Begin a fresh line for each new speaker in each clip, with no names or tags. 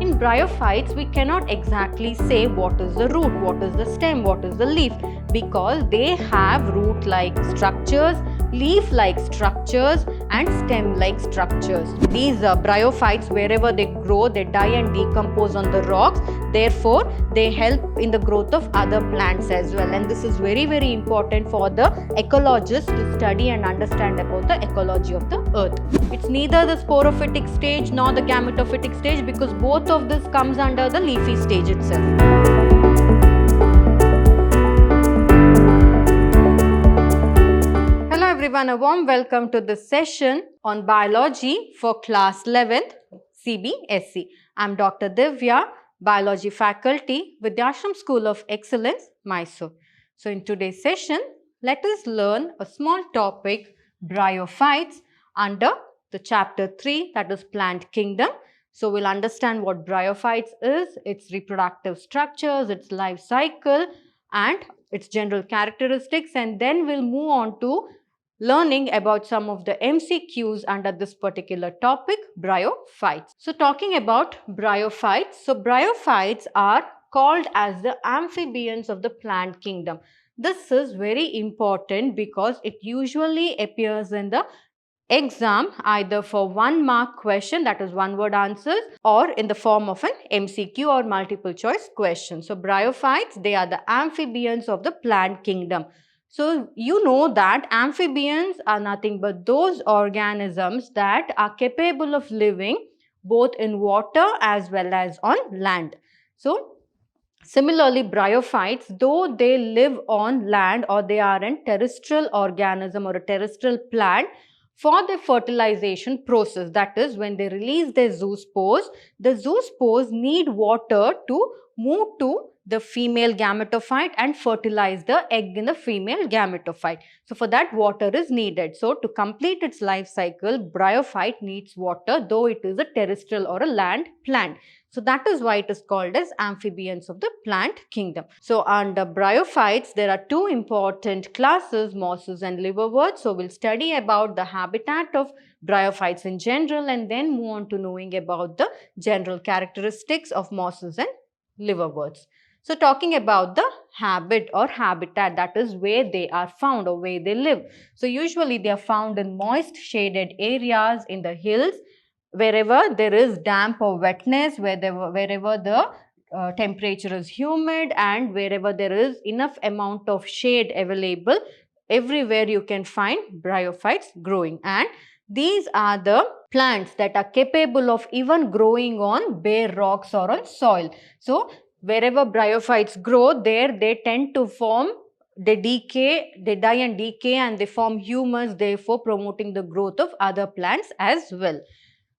In bryophytes, we cannot exactly say what is the root, what is the stem, what is the leaf, because they have root-like structures, leaf-like structures and stem-like structures. These bryophytes, wherever they grow, they die and decompose on the rocks. Therefore, they help in the growth of other plants as well. And this is very, very important for the ecologists to study and understand about the ecology of the earth. It's neither the sporophytic stage nor the gametophytic stage, because both of this comes under the leafy stage itself. Everyone, a warm welcome to this session on biology for class 11th CBSE. I'm Dr. Divya, biology faculty with the Ashram School of Excellence, Mysore. So in today's session, let us learn a small topic, bryophytes, under the chapter 3, that is plant kingdom. So we'll understand what bryophytes is, its reproductive structures, its life cycle and its general characteristics, and then we'll move on to learning about some of the MCQs under this particular topic, bryophytes. So talking about bryophytes, so bryophytes are called as the amphibians of the plant kingdom. This is very important because it usually appears in the exam either for 1 mark question, that is one word answers, or in the form of an MCQ or multiple choice question. So bryophytes, they are the amphibians of the plant kingdom. So you know that amphibians are nothing but those organisms that are capable of living both in water as well as on land. So similarly, bryophytes, though they live on land or they are a terrestrial organism or a terrestrial plant, for the fertilization process, that is when they release their zoospores, the zoospores need water to move to the female gametophyte and fertilize the egg in the female gametophyte. So for that, water is needed. So to complete its life cycle, bryophyte needs water, though it is a terrestrial or a land plant. So that is why it is called as amphibians of the plant kingdom. So under bryophytes, there are two important classes, mosses and liverworts. So we'll study about the habitat of bryophytes in general and then move on to knowing about the general characteristics of mosses and liverworts. So talking about the habit or habitat, that is where they are found or where they live. So usually they are found in moist shaded areas in the hills, wherever there is damp or wetness, wherever the temperature is humid and wherever there is enough amount of shade available, everywhere you can find bryophytes growing. And these are the plants that are capable of even growing on bare rocks or on soil. So wherever bryophytes grow, there they tend to form, they die and decay and they form humus, therefore promoting the growth of other plants as well.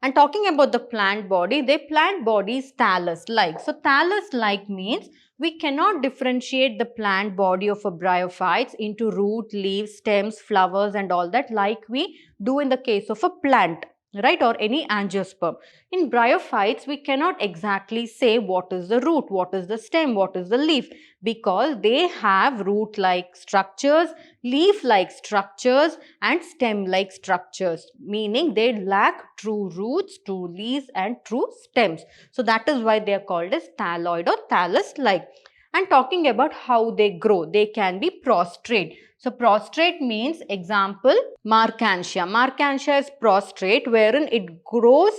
And talking about the plant body, their plant body is thallus-like. So thallus-like means we cannot differentiate the plant body of a bryophytes into root, leaves, stems, flowers and all that like we do in the case of a plant, right, or any angiosperm. In bryophytes, we cannot exactly say what is the root, what is the stem, what is the leaf, because they have root-like structures, leaf-like structures and stem-like structures, meaning they lack true roots, true leaves and true stems. So that is why they are called as thalloid or thallus-like. And talking about how they grow, they can be prostrate. So prostrate means, example, Marchantia. Marchantia is prostrate, wherein it grows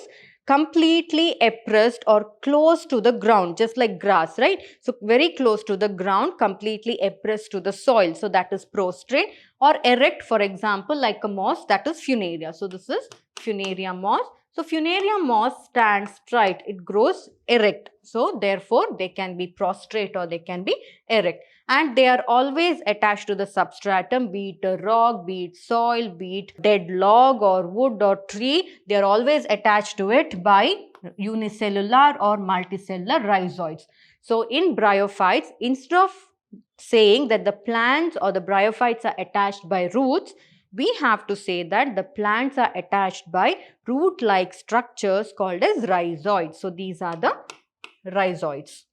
completely oppressed or close to the ground, just like grass, right? So very close to the ground, completely oppressed to the soil. So that is prostrate. Or erect, for example, like a moss, that is Funaria. So this is Funaria moss. So Funaria moss stands straight, it grows erect. So therefore they can be prostrate or they can be erect. And they are always attached to the substratum, be it a rock, be it soil, be it dead log or wood or tree. They are always attached to it by unicellular or multicellular rhizoids. So in bryophytes, instead of saying that the plants or the bryophytes are attached by roots, we have to say that the plants are attached by root-like structures called as rhizoids. So these are the rhizoids.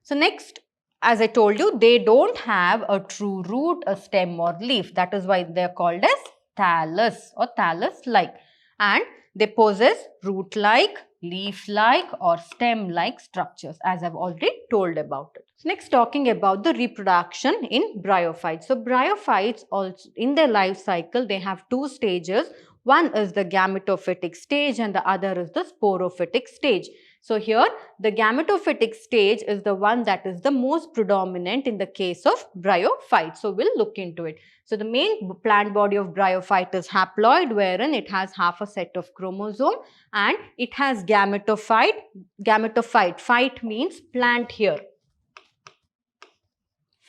So next, as I told you, they don't have a true root, a stem or leaf. That is why they are called as thallus or thallus-like. And They possess root-like, leaf-like or stem-like structures, as I've already told about it. Next, talking about the reproduction in bryophytes. So bryophytes also in their life cycle, they have two stages. One is the gametophytic stage and the other is the sporophytic stage. So here the gametophytic stage is the one that is the most predominant in the case of bryophytes. So we'll look into it. So the main plant body of bryophyte is haploid, wherein it has half a set of chromosome and it has gametophyte. Gametophyte, phyte means plant here.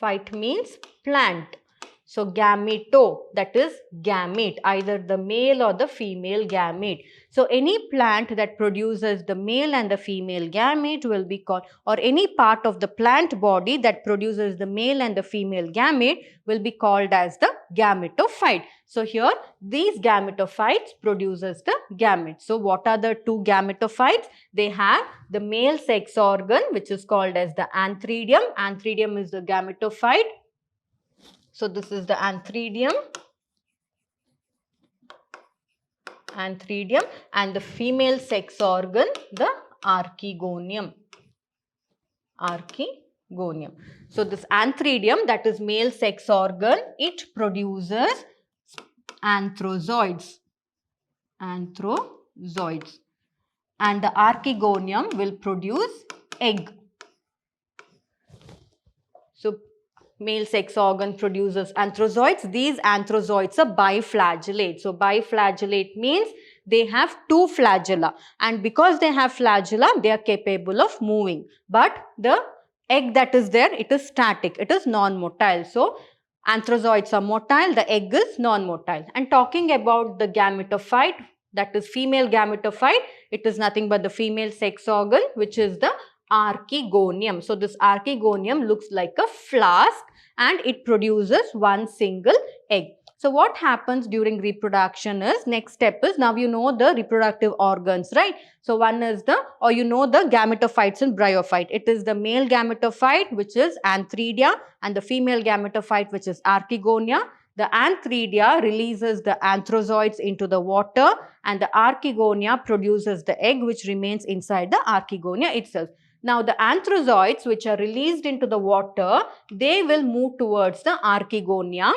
Phyte means plant. So gameto, that is gamete, either the male or the female gamete. So any plant that produces the male and the female gamete will be called, or any part of the plant body that produces the male and the female gamete will be called as the gametophyte. So here these gametophytes produces the gametes. So what are the two gametophytes? They have the male sex organ, which is called as the antheridium. Antheridium is the gametophyte. So this is the antheridium, and the female sex organ, the archegonium. So this antheridium, that is male sex organ, it produces anthrozoids. And the archegonium will produce egg. So male sex organ produces anthrozoids. These anthrozoids are biflagellate. So biflagellate means they have two flagella, and because they have flagella, they are capable of moving. But the egg that is there, it is static, it is non-motile. So anthrozoids are motile, the egg is non-motile. And talking about the gametophyte, that is female gametophyte, it is nothing but the female sex organ, which is the archegonium. So this archegonium looks like a flask and it produces one single egg. So what happens during reproduction is, next step is, now you know the reproductive organs, right? So one is the, or you know the gametophytes in bryophyte. It is the male gametophyte, which is antheridia, and the female gametophyte, which is archegonia. The antheridia releases the anthrozoids into the water, and the archegonia produces the egg, which remains inside the archegonia itself. Now the anthrozoids, which are released into the water, they will move towards the archegonia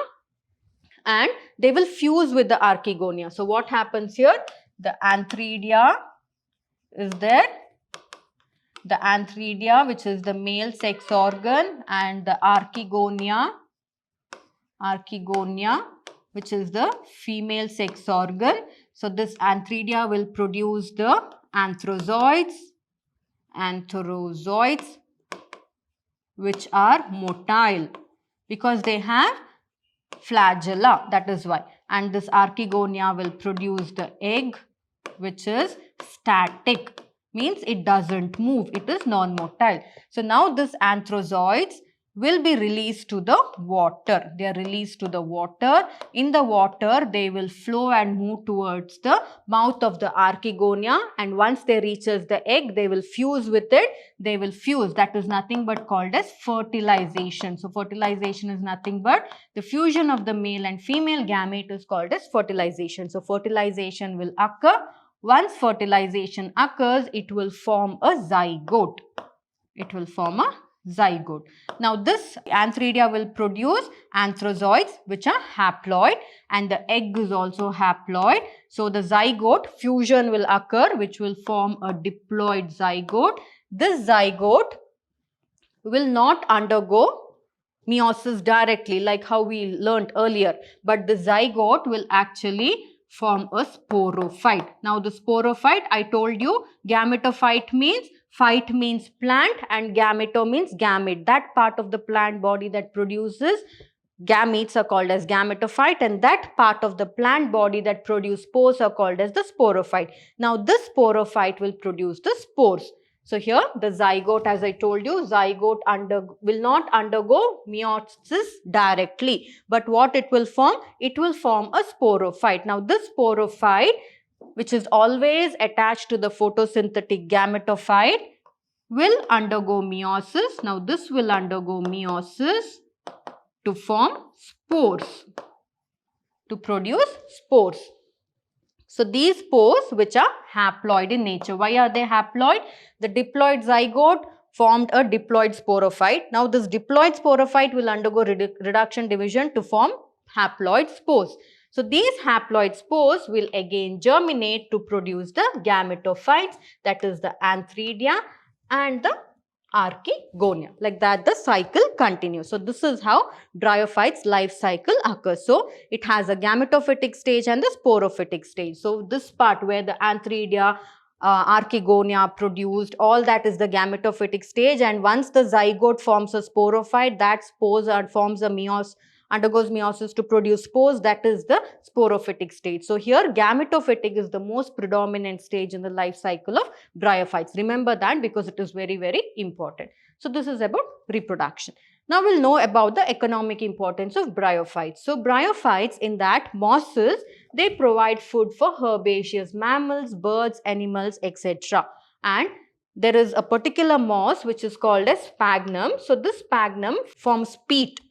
and they will fuse with the archegonia. So what happens here? The antheridia is there. The antheridia, which is the male sex organ, and the archegonia, which is the female sex organ. So this antheridia will produce the anthrozoids, which are motile because they have flagella, that is why. And this archegonia will produce the egg, which is static, means it doesn't move, it is non-motile. So now this anthrozoids will be released to the water. They are released to the water. In the water, they will flow and move towards the mouth of the archegonia, and once they reaches the egg, they will fuse with it. They will fuse. That is nothing but called as fertilization. So fertilization is nothing but the fusion of the male and female gamete is called as fertilization. So fertilization will occur. Once fertilization occurs, it will form a zygote. Now this antheridia will produce anthrozoids, which are haploid, and the egg is also haploid. So the zygote fusion will occur, which will form a diploid zygote. This zygote will not undergo meiosis directly like how we learnt earlier, but the zygote will actually form a sporophyte. Now the sporophyte, I told you, gametophyte means, phyte means plant, and gameto means gamete. That part of the plant body that produces gametes are called as gametophyte, and that part of the plant body that produce spores are called as the sporophyte. Now this sporophyte will produce the spores. So here the zygote, as I told you, zygote will not undergo meiosis directly, but what it will form? It will form a sporophyte. Now this sporophyte, which is always attached to the photosynthetic gametophyte, will undergo meiosis. Now this will undergo meiosis to form spores, to produce spores. So these spores which are haploid in nature. Why are they haploid? The diploid zygote formed a diploid sporophyte. Now this diploid sporophyte will undergo reduction division to form haploid spores. So these haploid spores will again germinate to produce the gametophytes, that is the antheridia and the archegonia. Like that the cycle continues. So this is how bryophytes life cycle occurs. So it has a gametophytic stage and the sporophytic stage. So this part where the antheridia, archegonia produced, all that is the gametophytic stage, and once the zygote forms a sporophyte, that spores forms a undergoes meiosis to produce spores, that is the sporophytic stage. So here gametophytic is the most predominant stage in the life cycle of bryophytes. Remember that because it is very, very important. So this is about reproduction. Now we'll know about the economic importance of bryophytes. So bryophytes, in that mosses, they provide food for herbaceous mammals, birds, animals, etc. And there is a particular moss which is called as sphagnum. So this sphagnum forms peat.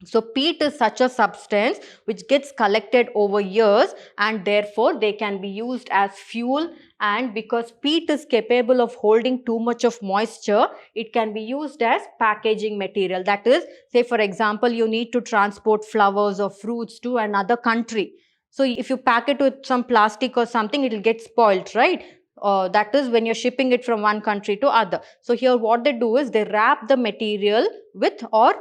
So peat is such a substance which gets collected over years, and therefore they can be used as fuel, and because peat is capable of holding too much of moisture, it can be used as packaging material. That is, say for example, you need to transport flowers or fruits to another country. So if you pack it with some plastic or something, it will get spoiled, right? That is when you're shipping it from one country to other. So here what they do is they wrap the material with, or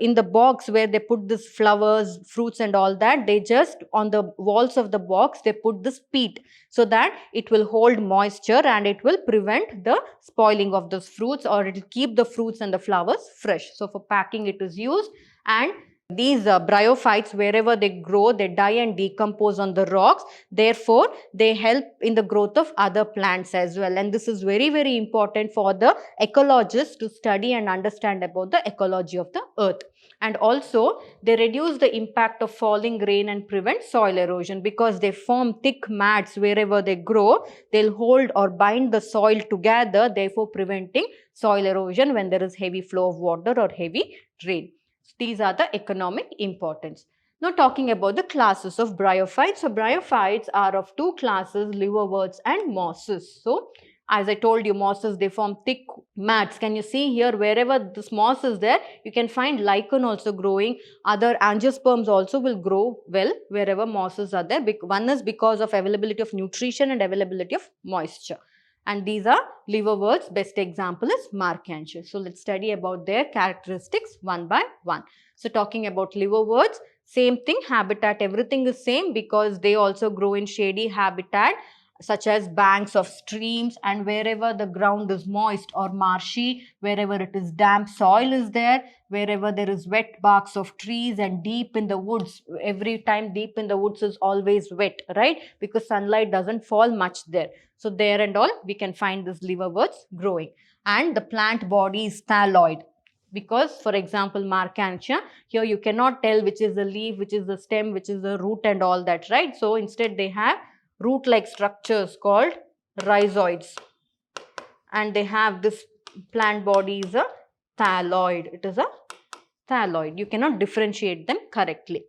in the box where they put this flowers, fruits and all that, they just on the walls of the box they put this peat, so that it will hold moisture and it will prevent the spoiling of those fruits, or it will keep the fruits and the flowers fresh. So for packing it is used. And these bryophytes, wherever they grow, they die and decompose on the rocks. Therefore, they help in the growth of other plants as well. And this is very, very important for the ecologists to study and understand about the ecology of the earth. And also, they reduce the impact of falling rain and prevent soil erosion, because they form thick mats wherever they grow. They'll hold or bind the soil together, therefore preventing soil erosion when there is heavy flow of water or heavy rain. These are the economic importance. Now talking about the classes of bryophytes. So bryophytes are of two classes, liverworts and mosses. So as I told you, mosses, they form thick mats. Can you see here, wherever this moss is there, you can find lichen also growing. Other angiosperms also will grow well wherever mosses are there. One is because of availability of nutrition and availability of moisture. And these are liverworts. Best example is Marchantia. So let's study about their characteristics one by one. So talking about liverworts, same thing, habitat, everything is same, because they also grow in shady habitat such as banks of streams, and wherever the ground is moist or marshy, wherever it is damp soil is there, wherever there is wet barks of trees, and deep in the woods. Every time deep in the woods is always wet, right? Because sunlight doesn't fall much there. So there and all we can find this liverworts growing. And the plant body is thalloid, because for example Marchantia, here you cannot tell which is the leaf, which is the stem, which is the root and all that, right? So instead they have root-like structures called rhizoids, and they have this plant body is a thalloid. It is a thalloid. You cannot differentiate them correctly.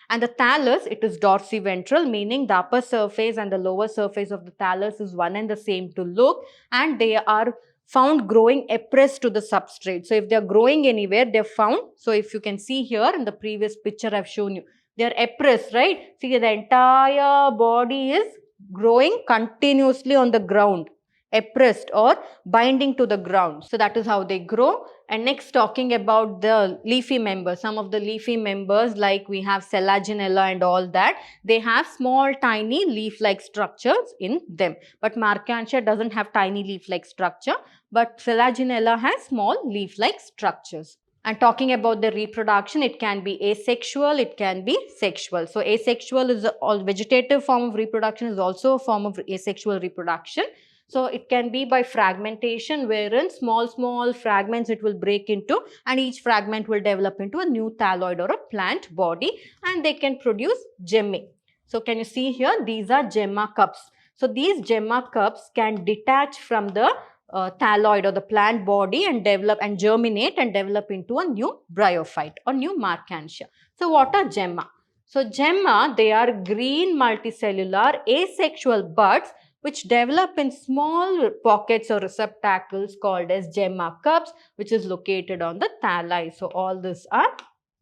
And the thallus, it is dorsiventral, meaning the upper surface and the lower surface of the thallus is one and the same to look, and they are found growing appressed to the substrate. So if they are growing anywhere, they are found. So if you can see here in the previous picture I have shown you, they are appressed, right? See, the entire body is growing continuously on the ground, appressed or binding to the ground. So that is how they grow. And next, talking about the leafy members, some of the leafy members like we have Selaginella and all that, they have small tiny leaf-like structures in them. But Marchantia doesn't have tiny leaf-like structure, but Selaginella has small leaf-like structures. And talking about the reproduction, it can be asexual, it can be sexual. So asexual is a vegetative form of reproduction, is also a form of asexual reproduction. So it can be by fragmentation, wherein small fragments it will break into, and each fragment will develop into a new thalloid or a plant body, and they can produce gemmae. So can you see here, these are gemma cups. So these gemma cups can detach from the thalloid or the plant body and develop and germinate and develop into a new bryophyte or new Marchantia. So what are gemma? So gemma, they are green multicellular asexual buds which develop in small pockets or receptacles called as gemma cups, which is located on the thalli. So all these are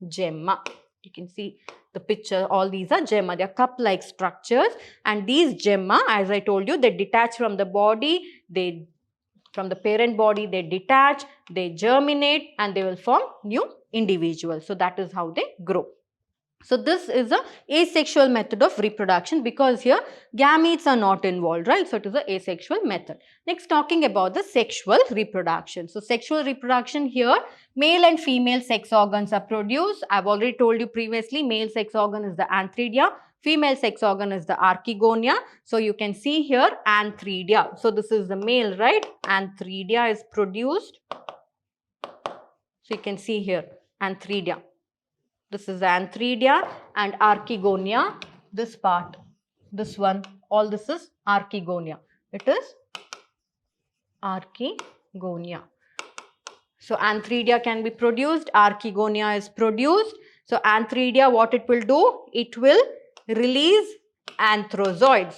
gemma. You can see the picture, all these are gemma. They are cup-like structures, and these gemma, as I told you, they detach from the body, from the parent body, they detach, they germinate, and they will form new individuals. So that is how they grow. So this is a asexual method of reproduction because here gametes are not involved, right? So it is a asexual method. Next, talking about the sexual reproduction. So sexual reproduction here, male and female sex organs are produced. I've already told you previously, male sex organ is the antheridia, female sex organ is the archegonia. So you can see here antheridia. So this is the male, right? Antheridia is produced. So you can see here antheridia. This is the antheridia and archegonia, this part, this one, all this is archegonia. It is archegonia. So antheridia can be produced, archegonia is produced. So antheridia, what it will do? It will release anthrozoids.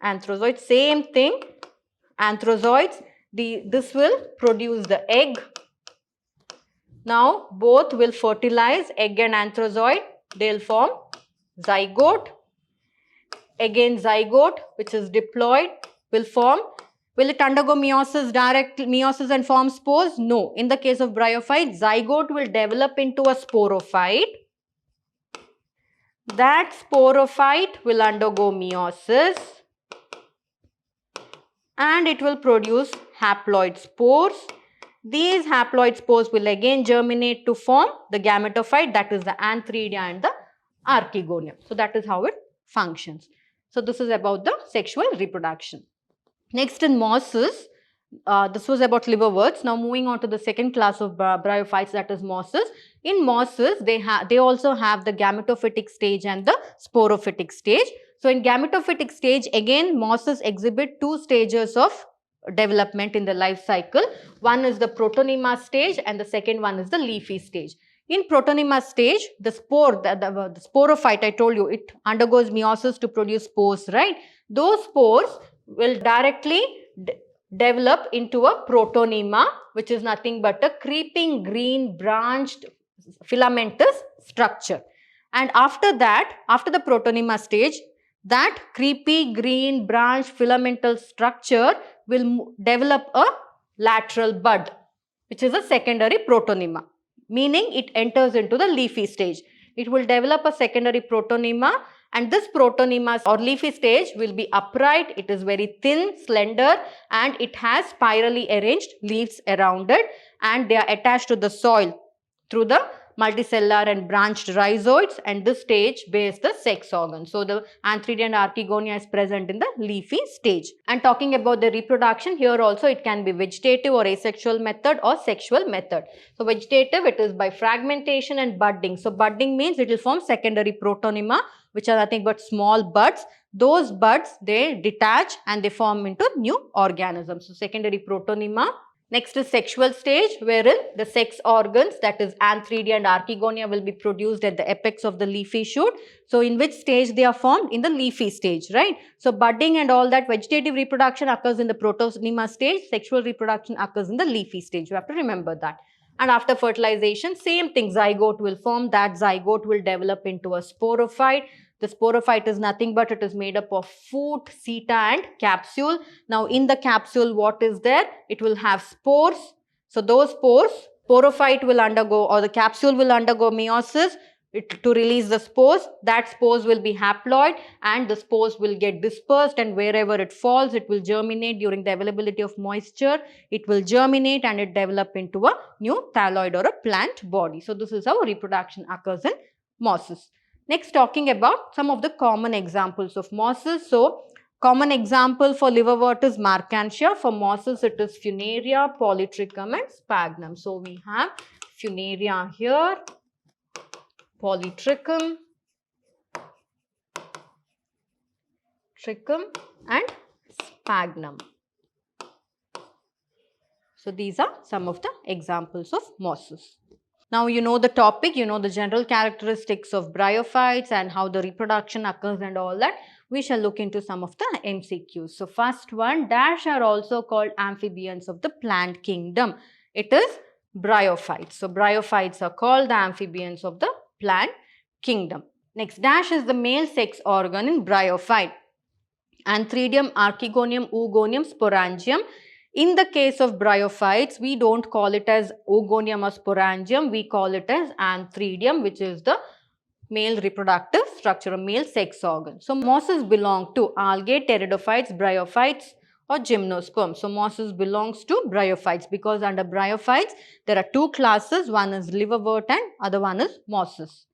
Anthrozoids, same thing, anthrozoids, this will produce the egg. Now, both will fertilize, egg and anthrozoid, they will form zygote. Again, zygote which is diploid will it undergo meiosis and form spores? No. In the case of bryophyte, zygote will develop into a sporophyte. That sporophyte will undergo meiosis and it will produce haploid spores. These haploid spores will again germinate to form the gametophyte, that is the antheridia and the archegonia. So that is how it functions. So this is about the sexual reproduction. Next in mosses, this was about liverworts. Now moving on to the second class of bryophytes, that is mosses. In mosses, they also have the gametophytic stage and the sporophytic stage. So in gametophytic stage, again mosses exhibit two stages of development in the life cycle. One is the protonema stage and the second one is the leafy stage. In protonema stage, the spore, the sporophyte, I told you, it undergoes meiosis to produce spores, right? Those spores will directly develop into a protonema, which is nothing but a creeping green branched filamentous structure. And after that, after the protonema stage, that creepy green branch filamental structure will develop a lateral bud, which is a secondary protonema, meaning it enters into the leafy stage. It will develop a secondary protonema, and this protonema or leafy stage will be upright. It is very thin, slender, and it has spirally arranged leaves around it, and they are attached to the soil through the multicellular and branched rhizoids, and this stage bears the sex organ. So the antheridia and archegonia is present in the leafy stage. And talking about the reproduction, here also it can be vegetative or asexual method or sexual method. So vegetative, it is by fragmentation and budding. So budding means it will form secondary protonema, which are nothing but small buds. Those buds, they detach and they form into new organisms. So secondary protonema. Next is sexual stage, wherein the sex organs, that is antheridia and archegonia, will be produced at the apex of the leafy shoot. So in which stage they are formed? In the leafy stage, right? So budding and all that, vegetative reproduction occurs in the protonema stage, sexual reproduction occurs in the leafy stage. You have to remember that. And after fertilization, same thing, zygote will form. That zygote will develop into a sporophyte. The sporophyte is nothing but it is made up of foot, seta and capsule. Now in the capsule, what is there? It will have spores. So those spores, sporophyte will undergo, or the capsule will undergo meiosis to release the spores. That spores will be haploid and the spores will get dispersed, and wherever it falls, it will germinate during the availability of moisture. It will germinate and it develop into a new thalloid or a plant body. So this is how reproduction occurs in mosses. Next, talking about some of the common examples of mosses. So common example for liverwort is Marchantia. For mosses, it is Funaria, Polytrichum and Sphagnum. So we have Funaria here, Polytrichum, Trichum and Sphagnum. So these are some of the examples of mosses. Now you know the topic, you know the general characteristics of bryophytes and how the reproduction occurs and all that. We shall look into some of the MCQs. So first one, dash are also called amphibians of the plant kingdom. It is bryophytes. So bryophytes are called the amphibians of the plant kingdom. Next, dash is the male sex organ in bryophyte. Anthridium, Archegonium, Oogonium, Sporangium. In the case of bryophytes, we don't call it as Oogonium or Sporangium. We call it as Anthridium, which is the male reproductive structure, a male sex organ. So mosses belong to algae, pteridophytes, bryophytes or gymnosperms. So mosses belongs to bryophytes because under bryophytes there are two classes. One is liverwort and other one is mosses.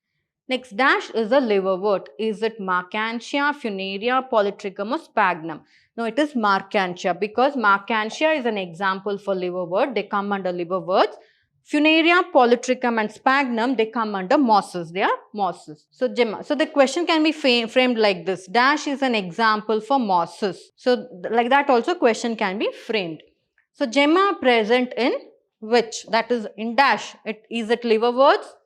Next, dash is a liverwort. Is it Marchantia, Funaria, Polytrichum or Sphagnum? No, it is Marchantia because Marchantia is an example for liverwort. They come under liverworts. Funaria, Polytrichum and Sphagnum, they come under mosses. They are mosses. So the question can be framed like this. Dash is an example for mosses. So like that also question can be framed. So gemma present in which? That is in dash. Is it liverworts?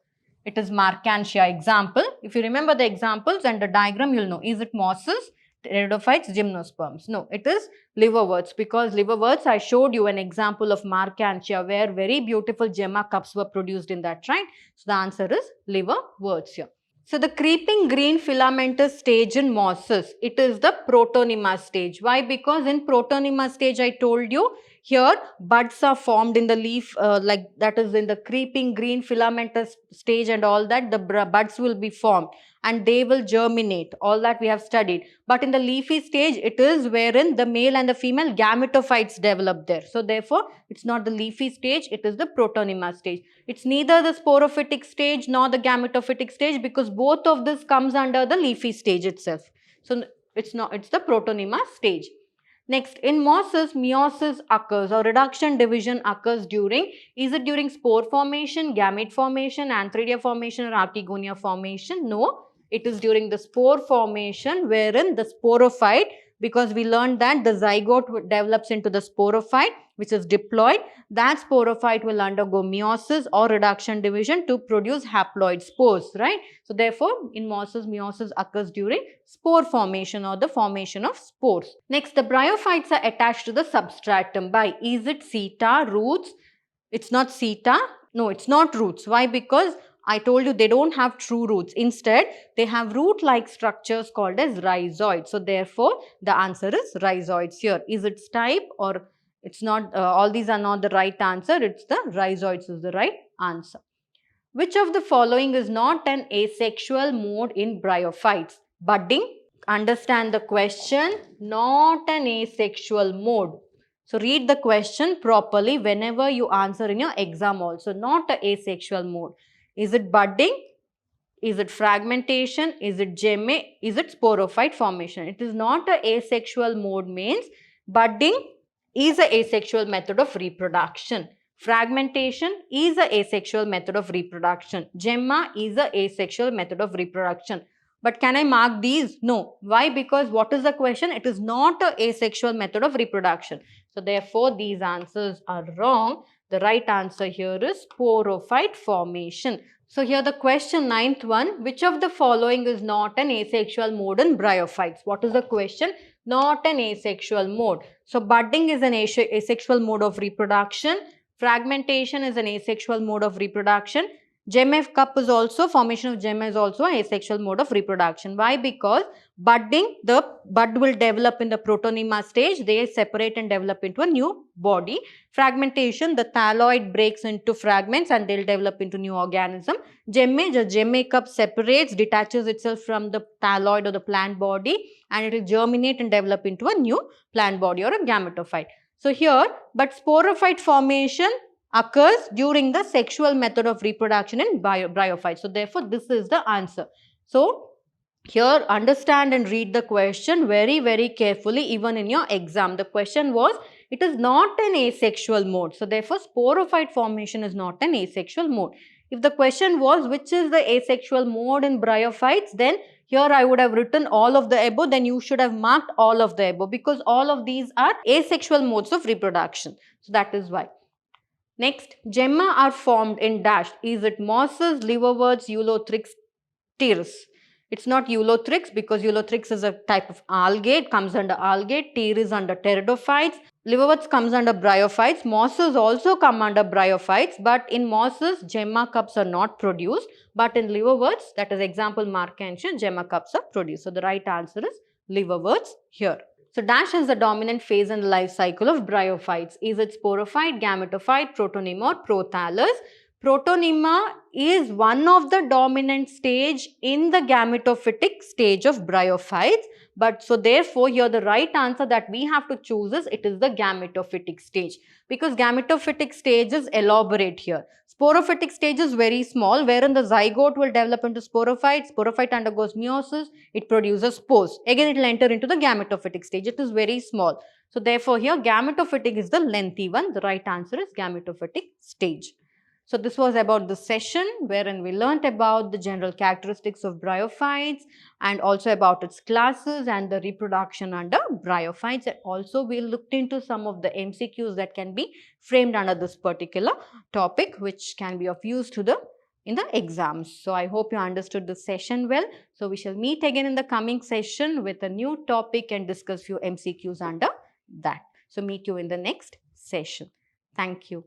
It is Marchantia example. If you remember the examples and the diagram, you'll know. Is it mosses, pteridophytes, gymnosperms? No, it is liverworts because liverworts, I showed you an example of Marchantia where very beautiful gemma cups were produced in that, right? So the answer is liverworts here. So the creeping green filamentous stage in mosses, it is the protonema stage. Why? Because in protonema stage, I told you, here buds are formed in the leaf, like that is in the creeping green filamentous stage and all that, the buds will be formed and they will germinate. All that we have studied. But in the leafy stage, it is wherein the male and the female gametophytes develop there. So therefore, it's not the leafy stage, it is the protonema stage. It's neither the sporophytic stage nor the gametophytic stage because both of this comes under the leafy stage itself. So it's the protonema stage. Next, in mosses, meiosis occurs or reduction division occurs during, is it during spore formation, gamete formation, antheridia formation or archegonia formation? No, it is during the spore formation wherein the sporophyte, because we learned that the zygote develops into the sporophyte which is diploid. That sporophyte will undergo meiosis or reduction division to produce haploid spores, right? So therefore, in mosses, meiosis occurs during spore formation or the formation of spores. Next, the bryophytes are attached to the substratum by, is it seta, roots? It's not seta. No, it's not roots. Why? Because I told you they don't have true roots. Instead, they have root-like structures called as rhizoids. So therefore, the answer is rhizoids here. Is it stipe or it's not? All these are not the right answer. It's the rhizoids is the right answer. Which of the following is not an asexual mode in bryophytes? Budding. Understand the question. Not an asexual mode. So read the question properly whenever you answer in your exam also. Not an asexual mode. Is it budding? Is it fragmentation? Is it gemme? Is it sporophyte formation? It is not an asexual mode means budding is an asexual method of reproduction. Fragmentation is an asexual method of reproduction. Gemma is an asexual method of reproduction. But can I mark these? No. Why? Because what is the question? It is not an asexual method of reproduction. So therefore, these answers are wrong. The right answer here is sporophyte formation. So here the question 9th one, which of the following is not an asexual mode in bryophytes? What is the question? Not an asexual mode. So budding is an asexual mode of reproduction. Fragmentation is an asexual mode of reproduction. Gemme cup is also, formation of gemme is also an asexual mode of reproduction. Why? Because budding, the bud will develop in the protonema stage. They separate and develop into a new body. Fragmentation, the thalloid breaks into fragments and they'll develop into new organism. Gemme, the gemme cup separates, detaches itself from the thalloid or the plant body and it will germinate and develop into a new plant body or a gametophyte. So here, but sporophyte formation occurs during the sexual method of reproduction in bryophytes. So therefore, this is the answer. So here, understand and read the question very, very carefully even in your exam. The question was, it is not an asexual mode. So therefore, sporophyte formation is not an asexual mode. If the question was, which is the asexual mode in bryophytes, then here I would have written all of the above, then you should have marked all of the above because all of these are asexual modes of reproduction. So that is why. Next, gemma are formed in dash. Is it mosses, liverworts, eulothrix, tears? It's not eulothrix because eulothrix is a type of algae. It comes under algae. Tear is under pteridophytes. Liverworts comes under bryophytes. Mosses also come under bryophytes, but in mosses, gemma cups are not produced. But in liverworts, that is example Marchantia, gemma cups are produced. So the right answer is liverworts here. So dash has the dominant phase in the life cycle of bryophytes. Is it sporophyte, gametophyte, protonyma or prothallus? Protonyma is one of the dominant stage in the gametophytic stage of bryophytes. But so therefore here the right answer that we have to choose is it is the gametophytic stage, because gametophytic stage is elaborate here. Sporophytic stage is very small, wherein the zygote will develop into sporophyte. Sporophyte undergoes meiosis, it produces spores. Again it will enter into the gametophytic stage. It is very small. So therefore here gametophytic is the lengthy one. The right answer is gametophytic stage. So this was about the session wherein we learnt about the general characteristics of bryophytes and also about its classes and the reproduction under bryophytes. And also we looked into some of the MCQs that can be framed under this particular topic, which can be of use to the in the exams. So I hope you understood the session well. So we shall meet again in the coming session with a new topic and discuss few MCQs under that. So meet you in the next session. Thank you.